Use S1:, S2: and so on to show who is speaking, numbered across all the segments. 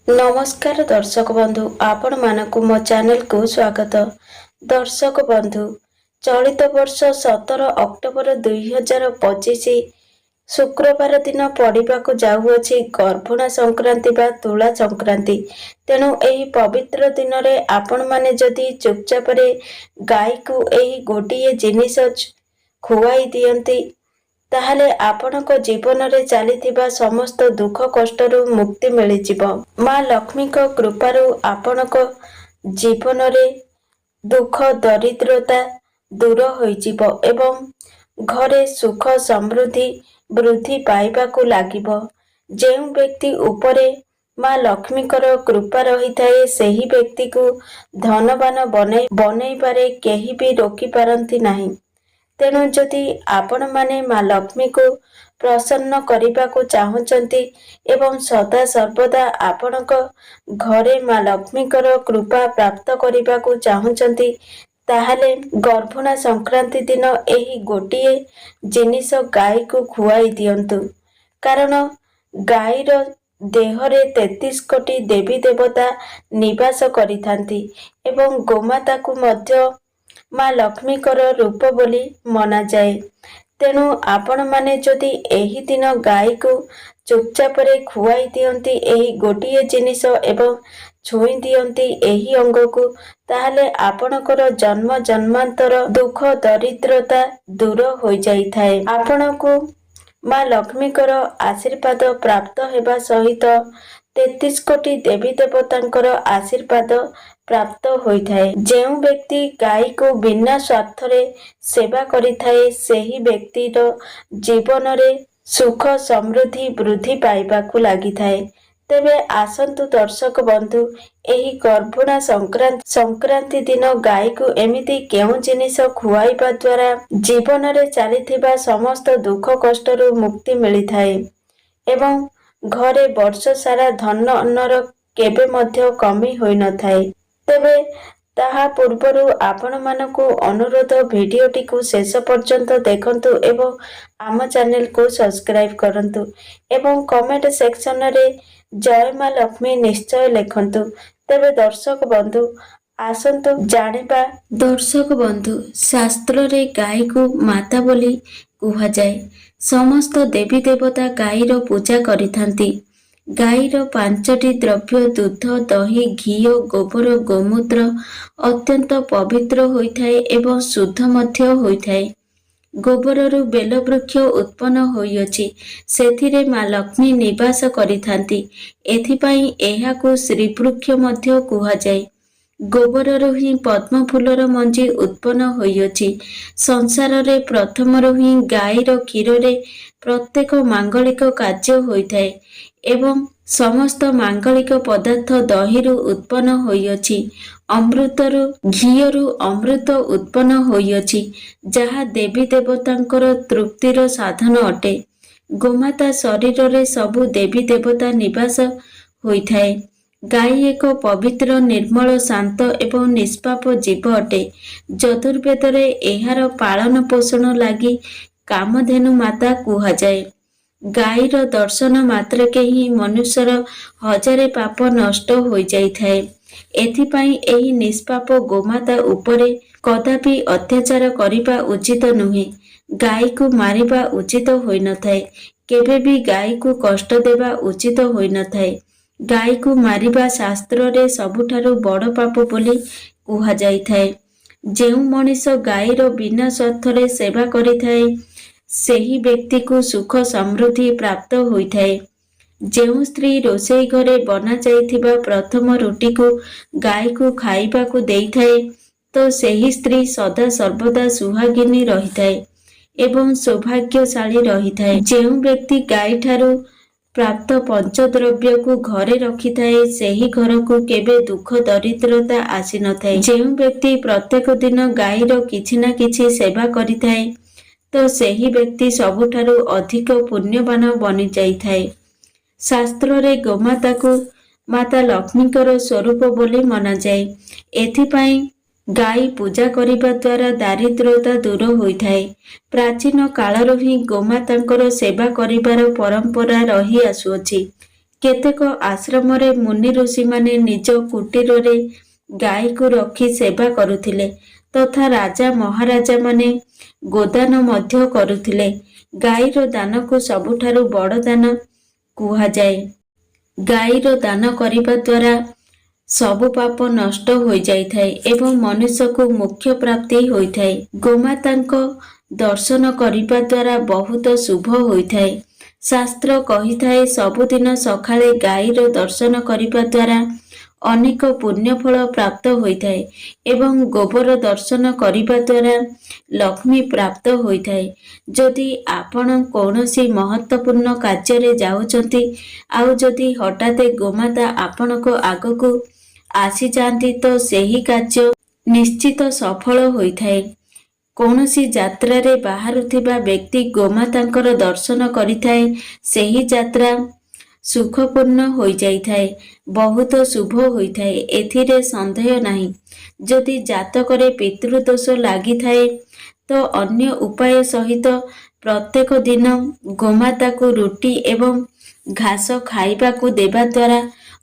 S1: नमस्कार दर्शक बंधु आपण मानक मो चैनल को स्वागत। दर्शक बंधु चलित वर्ष 17 अक्टोबर 2025 शुक्रवार दिन पड़ाक जाऊँगी गर्भुणा संक्रांति बा तुला संक्रांति। तेणु यही पवित्र दिन में आपण माने जदि चुपचाप गाई को यही गोटे जिनिस खुआई दियंती ताहले आपणक जीवन रे चलीथिबा समस्त दुख कष्टरू मुक्ति मिलिजिब। माँ लक्ष्मी को कृपारू आपणक जीवन रे दुख दरिद्रता दूर होइजिब एवं घरे सुख समृद्धि वृद्धि पाइबाकू लागिब। जेउ व्यक्ति उपरे माँ लक्ष्मीकर कृपा रही थाए सेही व्यक्ति को धनवान बनैबारे केही भी रोकी पारंती नाही। तेणु जदि आपण माने माँ लक्ष्मी को प्रसन्न करने को चाहते एवं सदा सर्वदा आपणक घरे माँ लक्ष्मीकर कृपा प्राप्त करने को चाहते ताहले गर्भुणा संक्रांति दिन यही गोटे जिनिस गाई को खुआई दियंतु। कारण गाईर देहरे 33 कोटी देवी देवता निवास करिथांती एवं गोमाता को मध्य माँ लक्ष्मीकर रूप बोली मना जाए। तेणु आपण माने जदि एही दिन गाई को चुपचाप खुआई दियंती एही गोटे जिनिस एवं छुई दियंती एही अंग को ताहले आपणकर जन्म जन्मांतर दुख दरिद्रता दूर हो जाई थाए। आपणको माँ लक्ष्मीकर आशीर्वाद प्राप्त हेबा सहित 33 कोटी देवी देवतांकर आशीर्वाद प्राप्त होइथाए। जेउ व्यक्ति गाई को बिना स्वार्थरे सेवा करिथाए सेही व्यक्तिर जीवन रे सुख समृद्धि वृद्धि पाइबाकू लागिथाए। तेबे आसंतु दर्शक बंधु एही गर्भुणा संक्रांति दिन गाई को एमिति केउ जिनिस खुआइबा द्वारा जीवन रे चलीथिबा समस्त दुख कष्टरू मुक्ति मिलिथाए एवं घरे वर्ष सारा धन अन्नर केबे मध्य कमी होई न थाए। तेबे ताहा पूर्वरु आपण मानकु अनुरोध भिडियोटी को शेष पर्यंत देखंतु एवं आम चैनल को सब्सक्राइब करंतु एवं कमेंट सेक्शन रे जय माँ लक्ष्मी निश्चय लिखंतु। तेबे दर्शक बंधु आसंतु जानिबा। दर्शक बंधु शास्त्र रे गाई को माता बोली कुहा जाए। समस्त देवी देवता गाईर पूजा करिथांती। गाईर 5टी द्रव्य दूध दही घी गोबर गोमूत्र अत्यंत पवित्र होइथाए एवं शुद्ध मध्य होइथाए। गोबररू बेल वृक्ष उत्पन्न होइअछि सेथिरे माँ लक्ष्मी निवास करिथांती। एथिपाई एहाकू श्रीवृक्ष मध्य कुहा जाए। गोबररू ही पद्म फूलर मंजी उत्पन्न होइअछि। संसार रे प्रथमरू ही गाईर क्षीर रे प्रत्येक मांगलिक कार्य होइथाए एवं समस्त मांगलिक पदार्थ दहीरू उत्पन्न होइअछि। अमृतरू घीयरू अमृत उत्पन्न होइअछि जहा देवी देवतांकर तृप्तिर साधन अटे। गोमाता शरीर रे सबु देवी देवता निवास होइथाए। गाई एक पवित्र निर्मल शांत एवं निष्पाप जीव अटे। चतुर्वेद रे एहार पालन पोषण लागि कामधेनु माता कुहा जाए। गाईर दर्शन मात्रके ही मनुष्यर हजारे पाप नष्ट हो जाइथाए। एथिपाई एही निष्पाप गोमाता उपरे कदापि अत्याचार करिबा उचित नुहे। गाई को मारिबा उचित होई न थाए। केबे भी गाई को कष्ट देबा उचित होई न थाए। गाई को मारिबा शास्त्र रे सबुठारु बड़ पाप बोली कुहा जाइथाए। जेउ मनीष गाईर बिना स्वार्थरे सेवा करिथाए सेही व्यक्ति को सुख समृद्धि प्राप्त होइथाए। जेउ स्त्री रोषेई घरे बना जाइथिबा प्रथम रुटी को गाई को खाइबा को देइथाए तो सेही स्त्री सदा सर्वदा सुहागिनी रहिथाए एवं सौभाग्यशाली रहिथाए। जेउ व्यक्ति गाई ठारू प्राप्त पंचद्रव्य को घरे रखिथाए सेही घर को केबे दुख दरिद्रता आसी न थाए। जेउ व्यक्ति प्रत्येक दिन गाईर किछि ना किछि सेवा करिथाए तो सेही व्यक्ति सबुठारु अधिक पुण्यवान बनि जाइथाए। शास्त्र रे गोमाता को माता लक्ष्मीकर स्वरूप बोली मना जाए। एथिपाई गाई पूजा करिबा द्वारा दारिद्रता दूर होइथाए। प्राचीन कालरू ही गोमातांकर सेवा करिबार परंपरा रही आसुअछि। କେତେକ ଆଶ୍ରମରେ ମୁନି ଋଷିମାନେ ନିଜ କୁଟୀରରେ ଗାଈକୁ ରଖି ସେବା କରୁଥିଲେ ତଥା ରାଜା ମହାରାଜାମାନେ ଗୋଦାନ ମଧ୍ୟ କରୁଥିଲେ। ଗାଈର ଦାନକୁ ସବୁଠାରୁ ବଡ଼ ଦାନ କୁହାଯାଏ। ଗାଈର ଦାନ କରିବା ଦ୍ୱାରା ସବୁ ପାପ ନଷ୍ଟ ହୋଇଯାଇଥାଏ ଏବଂ ମନୁଷ୍ୟକୁ ମୋକ୍ଷ ପ୍ରାପ୍ତି ହୋଇଥାଏ। ଗୋମାତାଙ୍କ ଦର୍ଶନ କରିବା ଦ୍ୱାରା ବହୁତ ଶୁଭ ହୋଇଥାଏ। ଶାସ୍ତ୍ର କହିଥାଏ ସବୁଦିନ ସକାଳେ ଗାଈର ଦର୍ଶନ କରିବା ଦ୍ୱାରା ଅନେକ ପୁଣ୍ୟ ଫଳ ପ୍ରାପ୍ତ ହୋଇଥାଏ ଏବଂ ଗୋବର ଦର୍ଶନ କରିବା ଦ୍ୱାରା ଲକ୍ଷ୍ମୀ ପ୍ରାପ୍ତ ହୋଇଥାଏ। ଯଦି ଆପଣ କୌଣସି ମହତ୍ତ୍ୱପୂର୍ଣ୍ଣ କାର୍ଯ୍ୟରେ ଯାଉଛନ୍ତି ଆଉ ଯଦି ହଠାତ୍ ଗୋମାତା ଆପଣଙ୍କ ଆଗକୁ ଆସିଯାଆନ୍ତି ତ ସେହି କାର୍ଯ୍ୟ ନିଶ୍ଚିତ ସଫଳ ହୋଇଥାଏ। କୌଣସି ଯାତ୍ରାରେ ବାହାରୁଥିବା ବ୍ୟକ୍ତି ଗୋମାତାଙ୍କର ଦର୍ଶନ କରିଥାଏ ସେହି ଯାତ୍ରା ସୁଖପୂର୍ଣ୍ଣ ହୋଇଯାଇଥାଏ, ବହୁତ ଶୁଭ ହୋଇଥାଏ, ଏଥିରେ ସନ୍ଦେହ ନାହିଁ। ଯଦି ଜାତକରେ ପିତୃଦୋଷ ଲାଗିଥାଏ ତ ଅନ୍ୟ ଉପାୟ ସହିତ ପ୍ରତ୍ୟେକ ଦିନ ଗୋମାତାକୁ ରୁଟି ଏବଂ ଘାସ ଖାଇବାକୁ ଦେବା ଦ୍ୱାରା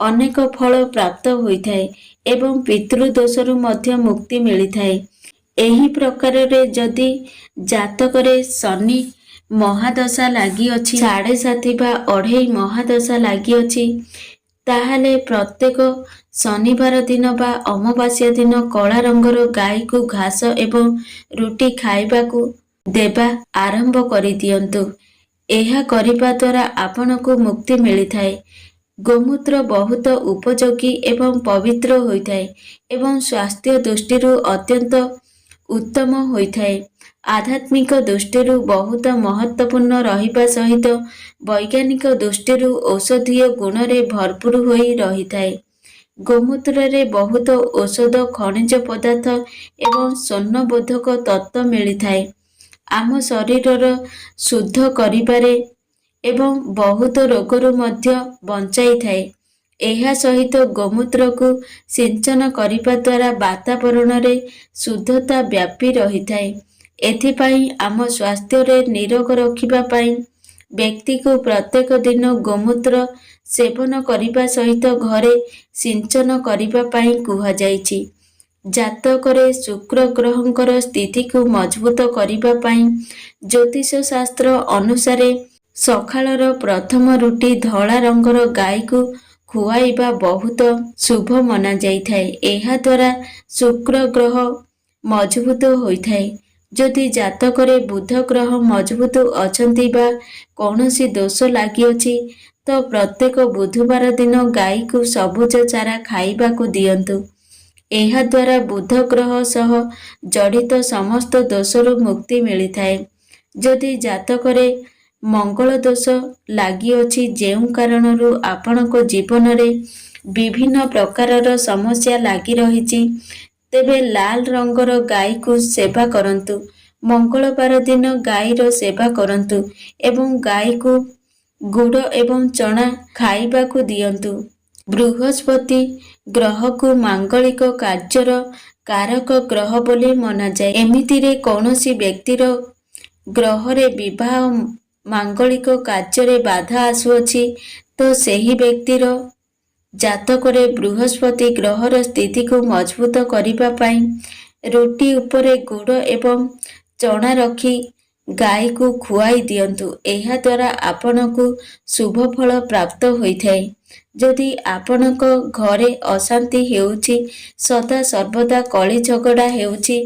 S1: ଅନେକ ଫଳ ପ୍ରାପ୍ତ ହୋଇଥାଏ ଏବଂ ପିତୃଦୋଷରୁ ମଧ୍ୟ ମୁକ୍ତି ମିଳିଥାଏ। ଏହି ପ୍ରକାରରେ ଯଦି ଜାତକରେ ଶନି ମହାଦଶା ଲାଗିଅଛି, 7.5 ବା 2.5 ମହାଦଶା ଲାଗିଅଛି, ତାହେଲେ ପ୍ରତ୍ୟେକ ଶନିବାର ଦିନ ବା ଅମାବାସ୍ୟା ଦିନ କଳା ରଙ୍ଗର ଗାଈକୁ ଘାସ ଏବଂ ରୁଟି ଖାଇବାକୁ ଦେବା ଆରମ୍ଭ କରିଦିଅନ୍ତୁ। ଏହା କରିବା ଦ୍ୱାରା ଆପଣଙ୍କୁ ମୁକ୍ତି ମିଳିଥାଏ। ଗୋମୂତ୍ର ବହୁତ ଉପଯୋଗୀ ଏବଂ ପବିତ୍ର ହୋଇଥାଏ ଏବଂ ସ୍ୱାସ୍ଥ୍ୟ ଦୃଷ୍ଟିରୁ ଅତ୍ୟନ୍ତ ଉତ୍ତମ ହୋଇଥାଏ। ଆଧ୍ୟାତ୍ମିକ ଦୃଷ୍ଟିରୁ ବହୁତ ମହତ୍ତ୍ୱପୂର୍ଣ୍ଣ ରହିବା ସହିତ ବୈଜ୍ଞାନିକ ଦୃଷ୍ଟିରୁ ଔଷଧୀୟ ଗୁଣରେ ଭରପୁର ହୋଇ ରହିଥାଏ। ଗୋମୂତ୍ରରେ ବହୁତ ଔଷଧ, ଖଣିଜ ପଦାର୍ଥ ଏବଂ ସ୍ୱର୍ଣ୍ଣବୋଧକ ତତ୍ତ୍ୱ ମିଳିଥାଏ। ଆମ ଶରୀରର ଶୁଦ୍ଧ କରିବାରେ ଏବଂ ବହୁତ ରୋଗରୁ ମଧ୍ୟ ବଞ୍ଚାଇଥାଏ। ଏହା ସହିତ ଗୋମୂତ୍ରକୁ ସିଞ୍ଚନ କରିବା ଦ୍ୱାରା ବାତାବରଣରେ ଶୁଦ୍ଧତା ବ୍ୟାପି ରହିଥାଏ। ଏଥିପାଇଁ ଆମ ସ୍ୱାସ୍ଥ୍ୟରେ ନିରୋଗ ରଖିବା ପାଇଁ ବ୍ୟକ୍ତିକୁ ପ୍ରତ୍ୟେକ ଦିନ ଗୋମୂତ୍ର ସେବନ କରିବା ସହିତ ଘରେ ସିଞ୍ଚନ କରିବା ପାଇଁ କୁହାଯାଇଛି। ଜାତକରେ ଶୁକ୍ର ଗ୍ରହଙ୍କର ସ୍ଥିତିକୁ ମଜବୁତ କରିବା ପାଇଁ ଜ୍ୟୋତିଷ ଶାସ୍ତ୍ର ଅନୁସାରେ ସକାଳର ପ୍ରଥମ ରୁଟି ଧଳା ରଙ୍ଗର ଗାଈକୁ ଖୁଆଇବା ବହୁତ ଶୁଭ ମନାଯାଇଥାଏ। ଏହା ଦ୍ୱାରା ଶୁକ୍ର ଗ୍ରହ ମଜବୁତ ହୋଇଥାଏ। ଯଦି ଜାତକରେ ବୁଧ ଗ୍ରହ ମଜବୁତ ଅଛନ୍ତି ବା କୌଣସି ଦୋଷ ଲାଗିଅଛି ତ ପ୍ରତ୍ୟେକ ବୁଧବାର ଦିନ ଗାଈକୁ ସବୁଜ ଚାରା ଖାଇବାକୁ ଦିଅନ୍ତୁ। ଏହା ଦ୍ୱାରା ବୁଧ ଗ୍ରହ ସହ ଜଡ଼ିତ ସମସ୍ତ ଦୋଷରୁ ମୁକ୍ତି ମିଳିଥାଏ। ଯଦି ଜାତକରେ ମଙ୍ଗଳ ଦୋଷ ଲାଗିଅଛି, ଯେଉଁ କାରଣରୁ ଆପଣଙ୍କ ଜୀବନରେ ବିଭିନ୍ନ ପ୍ରକାରର ସମସ୍ୟା ଲାଗି ରହିଛି, ତେବେ ଲାଲ ରଙ୍ଗର ଗାଈକୁ ସେବା କରନ୍ତୁ। ମଙ୍ଗଳବାର ଦିନ ଗାଈର ସେବା କରନ୍ତୁ ଏବଂ ଗାଈକୁ ଗୁଡ଼ ଏବଂ ଚଣା ଖାଇବାକୁ ଦିଅନ୍ତୁ। ବୃହସ୍ପତି ଗ୍ରହକୁ ମାଙ୍ଗଳିକ କାର୍ଯ୍ୟର କାରକ ଗ୍ରହ ବୋଲି ମନାଯାଏ। ଏମିତିରେ କୌଣସି ବ୍ୟକ୍ତିର ଗ୍ରହରେ ବିବାହ ମାଙ୍ଗଳିକ କାର୍ଯ୍ୟରେ ବାଧା ଆସୁଅଛି ତ ସେହି ବ୍ୟକ୍ତିର ଜାତକରେ ବୃହସ୍ପତି ଗ୍ରହର ସ୍ଥିତିକୁ ମଜବୁତ କରିବା ପାଇଁ ରୁଟି ଉପରେ ଗୁଡ଼ ଏବଂ ଚଣା ରଖି ଗାଈକୁ ଖୁଆଇ ଦିଅନ୍ତୁ। ଏହା ଦ୍ୱାରା ଆପଣଙ୍କୁ ଶୁଭ ଫଳ ପ୍ରାପ୍ତ ହୋଇଥାଏ। ଯଦି ଆପଣଙ୍କ ଘରେ ଅଶାନ୍ତି ହେଉଛି, ସଦା ସର୍ବଦା କଳି ଝଗଡ଼ା ହେଉଛି,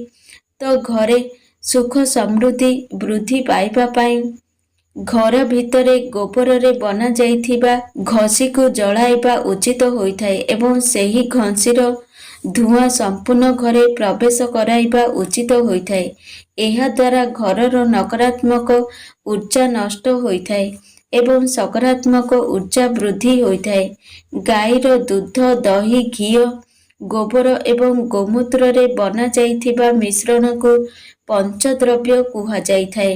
S1: ତ ଘରେ ସୁଖ ସମୃଦ୍ଧି ବୃଦ୍ଧି ପାଇବା ପାଇଁ ଘର ଭିତରେ ଗୋବରରେ ବନାଯାଇଥିବା ଘଷିକୁ ଜଳାଇବା ଉଚିତ ହୋଇଥାଏ ଏବଂ ସେହି ଘଷିର ଧୂଆଁ ସମ୍ପୂର୍ଣ୍ଣ ଘରେ ପ୍ରବେଶ କରାଇବା ଉଚିତ ହୋଇଥାଏ। ଏହା ଦ୍ୱାରା ଘରର ନକାରାତ୍ମକ ଊର୍ଜା ନଷ୍ଟ ହୋଇଥାଏ ଏବଂ ସକାରାତ୍ମକ ଊର୍ଜା ବୃଦ୍ଧି ହୋଇଥାଏ। ଗାଈର ଦୁଧ, ଦହି, ଘିଅ, ଗୋବର ଏବଂ ଗୋମୂତ୍ରରେ ବନାଯାଇଥିବା ମିଶ୍ରଣକୁ ପଞ୍ଚଦ୍ରବ୍ୟ କୁହାଯାଇଥାଏ।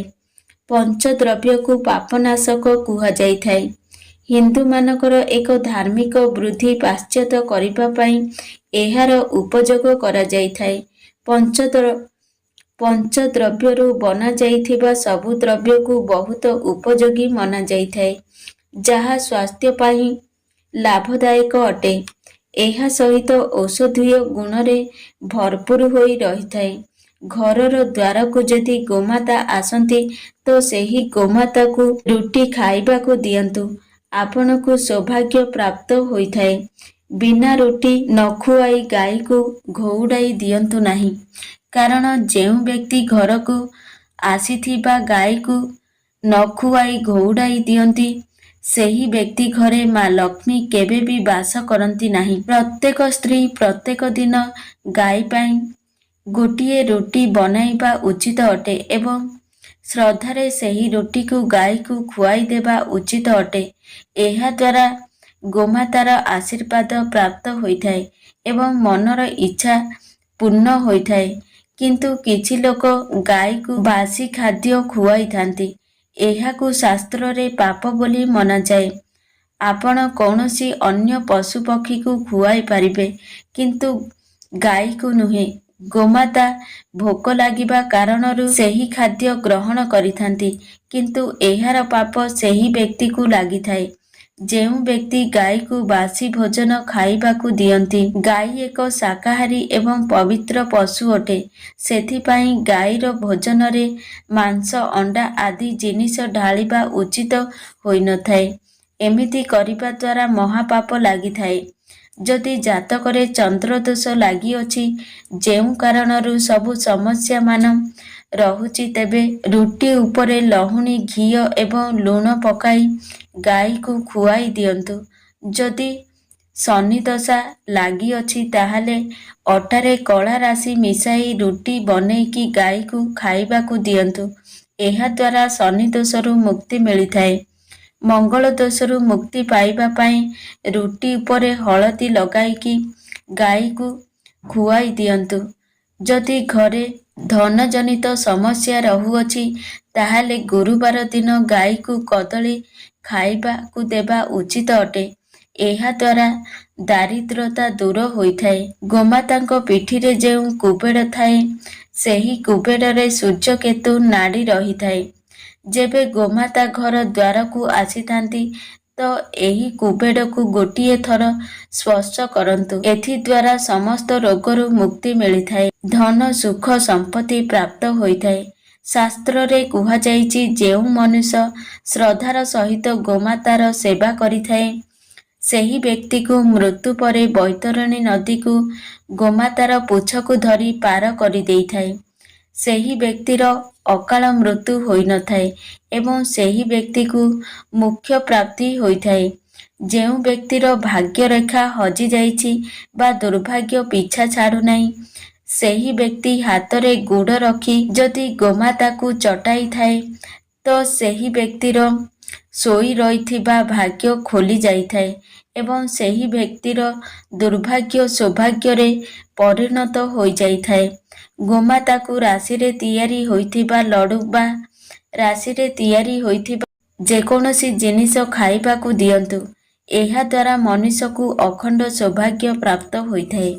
S1: ପଞ୍ଚଦ୍ରବ୍ୟକୁ ପାପନାଶକ କୁହାଯାଇଥାଏ। ହିନ୍ଦୁମାନଙ୍କର ଏକ ଧାର୍ମିକ ବୃଦ୍ଧି ପାଶ୍ଚାତ୍ୟ କରିବା ପାଇଁ ଏହାର ଉପଯୋଗ କରାଯାଇଥାଏ। ପଞ୍ଚଦ୍ରବ୍ୟରୁ ବନାଯାଇଥିବା ସବୁ ଦ୍ରବ୍ୟକୁ ବହୁତ ଉପଯୋଗୀ ମନାଯାଇଥାଏ, ଯାହା ସ୍ୱାସ୍ଥ୍ୟ ପାଇଁ ଲାଭଦାୟକ ଅଟେ। ଏହା ସହିତ ଔଷଧୀୟ ଗୁଣରେ ଭରପୁର ହୋଇ ରହିଥାଏ। ଘରର ଦ୍ୱାରକୁ ଯଦି ଗୋମାତା ଆସନ୍ତି ତ ସେହି ଗୋମାତାକୁ ରୁଟି ଖାଇବାକୁ ଦିଅନ୍ତୁ। ଆପଣଙ୍କୁ ସୌଭାଗ୍ୟ ପ୍ରାପ୍ତ ହୋଇଥାଏ। ବିନା ରୁଟି ନ ଖୁଆଇ ଗାଈକୁ ଘଉଡ଼ାଇ ଦିଅନ୍ତୁ ନାହିଁ। କାରଣ ଯେଉଁ ବ୍ୟକ୍ତି ଘରକୁ ଆସିଥିବା ଗାଈକୁ ନ ଖୁଆଇ ଘଉଡ଼ାଇ ଦିଅନ୍ତି ସେହି ବ୍ୟକ୍ତି ଘରେ ମା ଲକ୍ଷ୍ମୀ କେବେ ବି ବାସ କରନ୍ତି ନାହିଁ। ପ୍ରତ୍ୟେକ ସ୍ତ୍ରୀ ପ୍ରତ୍ୟେକ ଦିନ ଗାଈ ପାଇଁ ଗୋଟିଏ ରୁଟି ବନାଇବା ଉଚିତ ଅଟେ ଏବଂ ଶ୍ରଦ୍ଧାରେ ସେହି ରୁଟିକୁ ଗାଈକୁ ଖୁଆଇ ଦେବା ଉଚିତ ଅଟେ। ଏହା ଦ୍ୱାରା ଗୋମାତାର ଆଶୀର୍ବାଦ ପ୍ରାପ୍ତ ହୋଇଥାଏ ଏବଂ ମନର ଇଚ୍ଛା ପୂର୍ଣ୍ଣ ହୋଇଥାଏ। କିନ୍ତୁ କିଛି ଲୋକ ଗାଈକୁ ବାସି ଖାଦ୍ୟ ଖୁଆଇଥାନ୍ତି। ଏହାକୁ ଶାସ୍ତ୍ରରେ ପାପ ବୋଲି ମନାଯାଏ। ଆପଣ କୌଣସି ଅନ୍ୟ ପଶୁପକ୍ଷୀକୁ ଖୁଆଇ ପାରିବେ କିନ୍ତୁ ଗାଈକୁ ନୁହେଁ। ଗୋମାତା ଭୋକ ଲାଗିବା କାରଣରୁ ସେହି ଖାଦ୍ୟ ଗ୍ରହଣ କରିଥାନ୍ତି କିନ୍ତୁ ଏହାର ପାପ ସେହି ବ୍ୟକ୍ତିକୁ ଲାଗିଥାଏ ଯେଉଁ ବ୍ୟକ୍ତି ଗାଈକୁ ବାସି ଭୋଜନ ଖାଇବାକୁ ଦିଅନ୍ତି। ଗାଈ ଏକ ଶାକାହାରୀ ଏବଂ ପବିତ୍ର ପଶୁ ଅଟେ। ସେଥିପାଇଁ ଗାଈର ଭୋଜନରେ ମାଂସ ଅଣ୍ଡା ଆଦି ଜିନିଷ ଢାଳିବା ଉଚିତ ହୋଇନଥାଏ। ଏମିତି କରିବା ଦ୍ୱାରା ମହାପାପ ଲାଗିଥାଏ। ଯଦି ଜାତକରେ ଚନ୍ଦ୍ରଦୋଷ ଲାଗିଅଛି ଯେଉଁ କାରଣରୁ ସବୁ ସମସ୍ୟାମାନ ରହୁଛି ତେବେ ରୁଟି ଉପରେ ଲହୁଣୀ ଘିଅ ଏବଂ ଲୁଣ ପକାଇ ଗାଈକୁ ଖୁଆଇ ଦିଅନ୍ତୁ। ଯଦି ଶନିଦଶା ଲାଗିଅଛି ତାହେଲେ ଅଟାରେ କଳା ରାଶି ମିଶାଇ ରୁଟି ବନେଇକି ଗାଈକୁ ଖାଇବାକୁ ଦିଅନ୍ତୁ। ଏହା ଦ୍ୱାରା ଶନିଦୋଷରୁ ମୁକ୍ତି ମିଳିଥାଏ। ମଙ୍ଗଳ ଦୋଷରୁ ମୁକ୍ତି ପାଇବା ପାଇଁ ରୁଟି ଉପରେ ହଳଦୀ ଲଗାଇକି ଗାଈକୁ ଖୁଆଇ ଦିଅନ୍ତୁ। ଯଦି ଘରେ ଧନଜନିତ ସମସ୍ୟା ରହୁଅଛି ତାହେଲେ ଗୁରୁବାର ଦିନ ଗାଈକୁ କଦଳୀ ଖାଇବାକୁ ଦେବା ଉଚିତ ଅଟେ। ଏହା ଦ୍ୱାରା ଦାରିଦ୍ର୍ୟତା ଦୂର ହୋଇଥାଏ। ଗୋମାତାଙ୍କ ପିଠିରେ ଯେଉଁ କୁବେର ଥାଏ ସେହି କୁବେରରେ ସୂର୍ଯ୍ୟକେତୁ ନାଡ଼ି ରହିଥାଏ। ଯେବେ ଗୋମାତା ଘର ଦ୍ୱାରକୁ ଆସିଥାନ୍ତି ତ ଏହି କୁବେରକୁ ଗୋଟିଏ ଥର ସ୍ପର୍ଶ କରନ୍ତୁ। ଏଥିଦ୍ୱାରା ସମସ୍ତ ରୋଗରୁ ମୁକ୍ତି ମିଳିଥାଏ। ଧନ ସୁଖ ସମ୍ପତ୍ତି ପ୍ରାପ୍ତ ହୋଇଥାଏ। ଶାସ୍ତ୍ରରେ କୁହାଯାଇଛି ଯେଉଁ ମନୁଷ୍ୟ ଶ୍ରଦ୍ଧାର ସହିତ ଗୋମାତାର ସେବା କରିଥାଏ ସେହି ବ୍ୟକ୍ତିକୁ ମୃତ୍ୟୁ ପରେ ବୈତରଣୀ ନଦୀକୁ ଗୋମାତାର ପୁଚ୍ଛକୁ ଧରି ପାର କରିଦେଇଥାଏ। ସେହି ବ୍ୟକ୍ତିର ଅକାଳ ମୃତ୍ୟୁ ହୋଇନଥାଏ ଏବଂ ସେହି ବ୍ୟକ୍ତିକୁ ମୋକ୍ଷ ପ୍ରାପ୍ତି ହୋଇଥାଏ। ଯେଉଁ ବ୍ୟକ୍ତିର ଭାଗ୍ୟରେଖା ହଜିଯାଇଛି ବା ଦୁର୍ଭାଗ୍ୟ ପିଛା ଛାଡୁନାହିଁ ସେହି ବ୍ୟକ୍ତି ହାତରେ ଗୁଡ଼ ରଖି ଯଦି ଗୋମାତାକୁ ଚଟାଇଥାଏ ତ ସେହି ବ୍ୟକ୍ତିର ଶୋଇ ରହିଥିବା ଭାଗ୍ୟ ଖୋଲି ଯାଇଥାଏ ଏବଂ ସେହି ବ୍ୟକ୍ତିର ଦୁର୍ଭାଗ୍ୟ ସୌଭାଗ୍ୟରେ ପରିଣତ ହୋଇଯାଇଥାଏ। ଗୋମାତାକୁ ରାଶିରେ ତିଆରି ହୋଇଥିବା ଲଡୁ ବା ରାଶିରେ ତିଆରି ହୋଇଥିବା ଯେକୌଣସି ଜିନିଷ ଖାଇବାକୁ ଦିଅନ୍ତୁ। ଏହା ଦ୍ୱାରା ମନୁଷ୍ୟକୁ ଅଖଣ୍ଡ ସୌଭାଗ୍ୟ ପ୍ରାପ୍ତ ହୋଇଥାଏ।